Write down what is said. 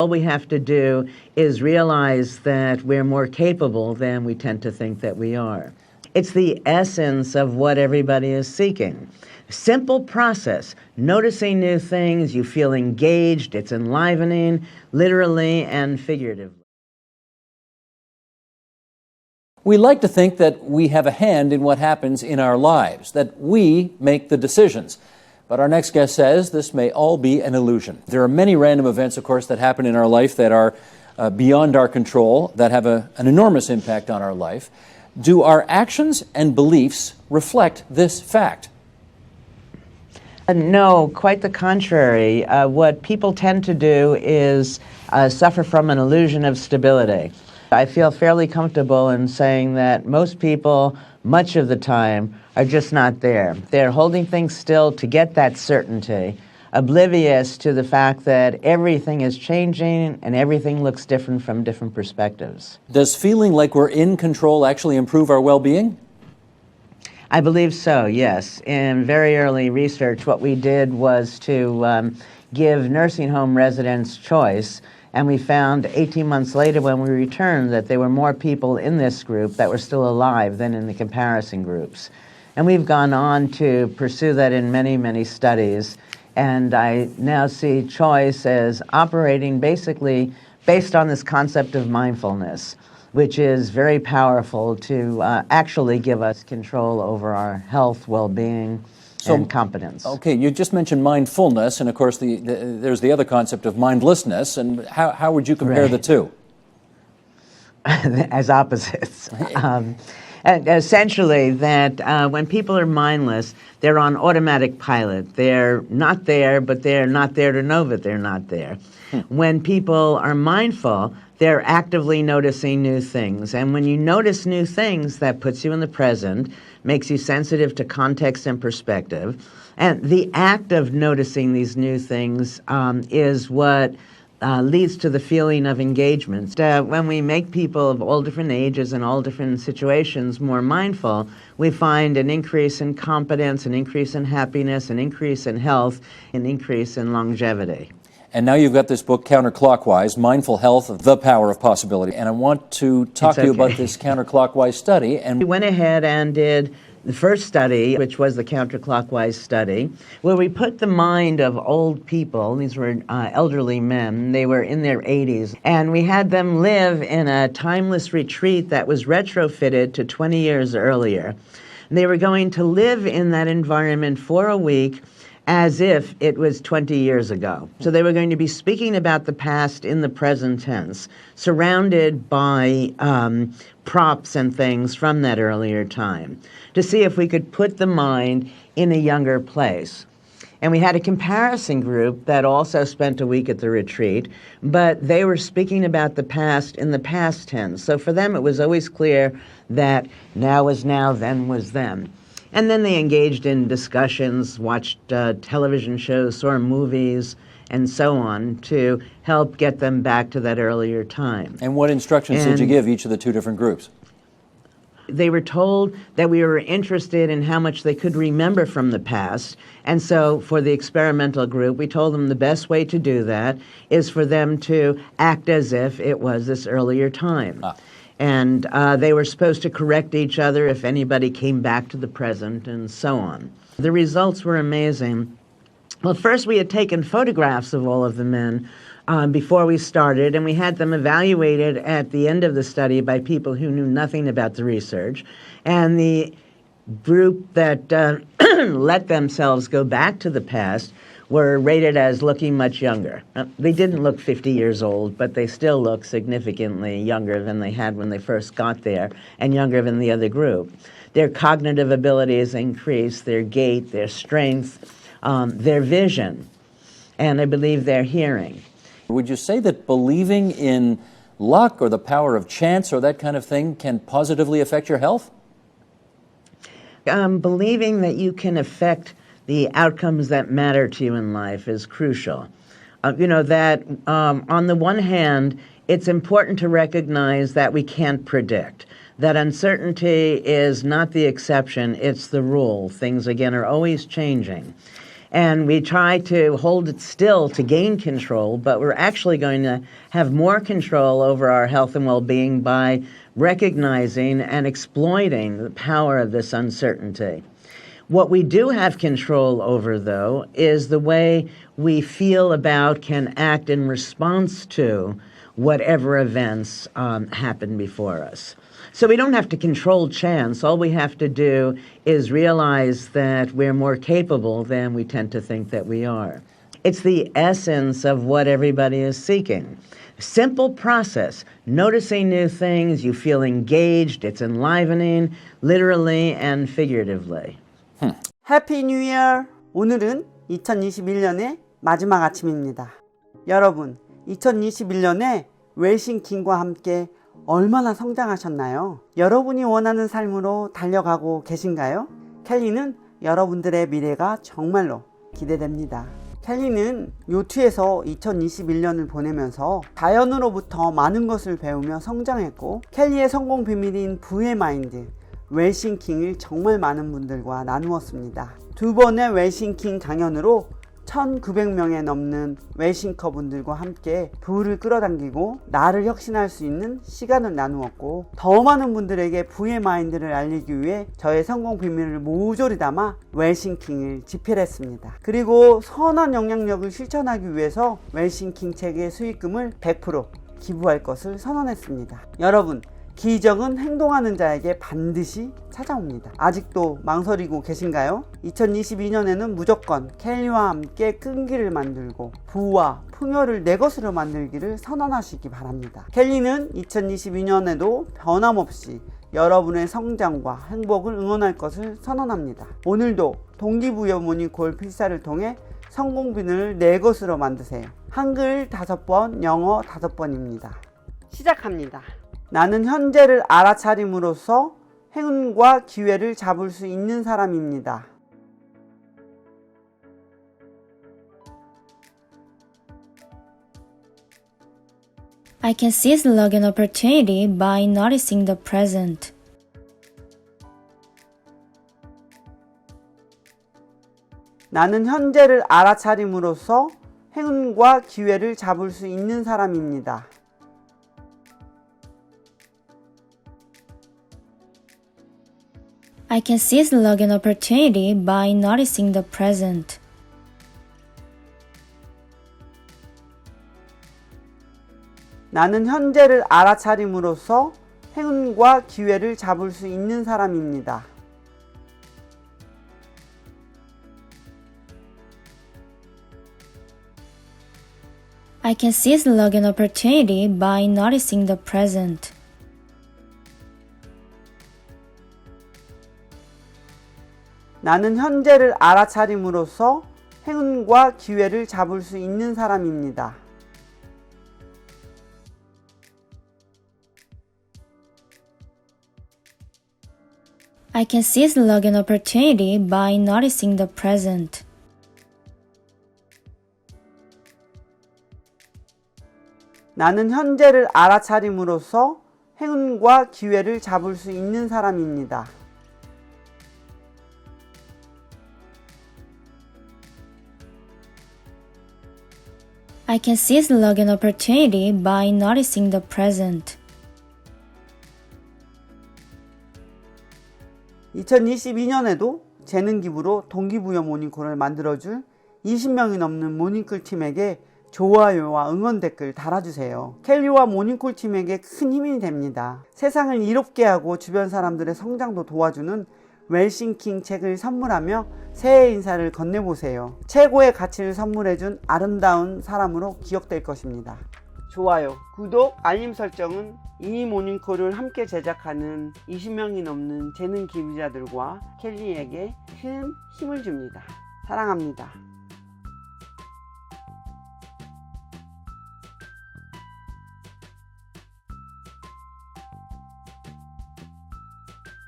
All we have to do is realize that we're more capable than we tend to think that we are. It's the essence of what everybody is seeking. Simple process, noticing new things, you feel engaged, it's enlivening, literally and figuratively. We like to think that we have a hand in what happens in our lives, that we make the decisions. But our next guest says this may all be an illusion. There are many random events, of course, that happen in our life that are beyond our control, that have an enormous impact on our life. Do our actions and beliefs reflect this fact? No, quite the contrary. What people tend to do is suffer from an illusion of stability. I feel fairly comfortable in saying that most people, much of the time, are just not there. They're holding things still to get that certainty, oblivious to the fact that everything is changing and everything looks different from different perspectives. Does feeling like we're in control actually improve our well-being? I believe so, yes. In very early research, what we did was to give nursing home residents choice, and we found 18 months later when we returned that there were more people in this group that were still alive than in the comparison groups. And we've gone on to pursue that in many, many studies, and I now see choice as operating basically based on this concept of mindfulness, which is very powerful to actually give us control over our health, well-being, and competence. Okay, you just mentioned mindfulness, and of course there's the other concept of mindlessness, and how would you compare the two? As opposites. Essentially, that when people are mindless, they're on automatic pilot. They're not there, but they're not there to know that they're not there. When people are mindful, they're actively noticing new things. And when you notice new things, that puts you in the present, makes you sensitive to context and perspective. And the act of noticing these new things is what leads to the feeling of engagement. When we make people of all different ages and all different situations more mindful, we find an increase in competence, an increase in happiness, an increase in health, an increase in longevity. And now you've got this book, Counterclockwise, Mindful Health, The Power of Possibility. And I want to talk to you about this counterclockwise study. And we went ahead and did the first study, which was the counterclockwise study, where we put the mind of old people, these were elderly men, they were in their 80s, and we had them live in a timeless retreat that was retrofitted to 20 years earlier. They were going to live in that environment for a week as if it was 20 years ago. So they were going to be speaking about the past in the present tense, surrounded by props and things from that earlier time, to see if we could put the mind in a younger place. And we had a comparison group that also spent a week at the retreat, but they were speaking about the past in the past tense. So for them, it was always clear that now was now, then was then. And then they engaged in discussions, watched television shows, saw movies, and so on to help get them back to that earlier time. And what instructions did you give each of the two different groups? They were told that we were interested in how much they could remember from the past. And so for the experimental group, we told them the best way to do that is for them to act as if it was this earlier time. And they were supposed to correct each other if anybody came back to the present and so on. The results were amazing. Well, first we had taken photographs of all of the men before we started, and we had them evaluated at the end of the study by people who knew nothing about the research. And the group that let themselves go back to the past were rated as looking much younger. They didn't look 50 years old, but they still look significantly younger than they had when they first got there, and younger than the other group. Their cognitive abilities increased, their gait, their strength, their vision, and I believe their hearing. Would you say that believing in luck or the power of chance or that kind of thing can positively affect your health? Believing that you can affect the outcomes that matter to you in life is crucial. That on the one hand, it's important to recognize that we can't predict, that uncertainty is not the exception, it's the rule. Things, again, are always changing. And we try to hold it still to gain control, but we're actually going to have more control over our health and well-being by recognizing and exploiting the power of this uncertainty. What we do have control over, though, is the way we feel about, can act in response to whatever events happen before us. So we don't have to control chance. All we have to do is realize that we're more capable than we tend to think that we are. It's the essence of what everybody is seeking. Simple process. Noticing new things, you feel engaged, it's enlivening, literally and figuratively. 해피 뉴 이어! 오늘은 2021년의 마지막 아침입니다. 여러분, 2021년에 웰싱킹과 함께 얼마나 성장하셨나요? 여러분이 원하는 삶으로 달려가고 계신가요? 켈리는 여러분들의 미래가 정말로 기대됩니다. 켈리는 요트에서 2021년을 보내면서 자연으로부터 많은 것을 배우며 성장했고, 켈리의 성공 비밀인 부의 마인드, 웰싱킹을 정말 많은 분들과 나누었습니다. 두 번의 웰싱킹 강연으로 1900명에 넘는 웰싱커 분들과 함께 부를 끌어당기고 나를 혁신할 수 있는 시간을 나누었고, 더 많은 분들에게 부의 마인드를 알리기 위해 저의 성공 비밀을 모조리 담아 웰싱킹을 집필했습니다. 그리고 선한 영향력을 실천하기 위해서 웰싱킹 책의 수익금을 100% 기부할 것을 선언했습니다. 여러분, 기적은 행동하는 자에게 반드시 찾아옵니다. 아직도 망설이고 계신가요? 2022년에는 무조건 켈리와 함께 끈기를 만들고 부와 풍요를 내 것으로 만들기를 선언하시기 바랍니다. 켈리는 2022년에도 변함없이 여러분의 성장과 행복을 응원할 것을 선언합니다. 오늘도 동기부여 모닝콜 필사를 통해 성공 비밀을 내 것으로 만드세요. 한글 5번, 영어 5번입니다. 시작합니다. 나는 현재를 알아차림으로써 행운과 기회를 잡을 수 있는 사람입니다. I can seize the luck and opportunity by noticing the present. 나는 현재를 알아차림으로써 행운과 기회를 잡을 수 있는 사람입니다. I can seize the luck and opportunity by noticing the present. 나는 현재를 알아차림으로써 행운과 기회를 잡을 수 있는 사람입니다. I can seize the luck and opportunity by noticing the present. 나는 현재를 알아차림으로써 행운과 기회를 잡을 수 있는 사람입니다. I can seize the luck and opportunity by noticing the present. 나는 현재를 알아차림으로써 행운과 기회를 잡을 수 있는 사람입니다. I can seize the luck and opportunity by noticing the present. 2022년에도 재능기부로 동기부여 모닝콜을 만들어줄 20명이 넘는 모닝콜 팀에게 좋아요와 응원 댓글 달아주세요. 켈리와 모닝콜 팀에게 큰 힘이 됩니다. 세상을 이롭게 하고 주변 사람들의 성장도 도와주는 웰싱킹 책을 선물하며 새해 인사를 건네보세요. 최고의 가치를 선물해준 아름다운 사람으로 기억될 것입니다. 좋아요, 구독, 알림 설정은 이 모닝콜을 함께 제작하는 20명이 넘는 재능 기부자들과 켈리에게 큰 힘을 줍니다. 사랑합니다.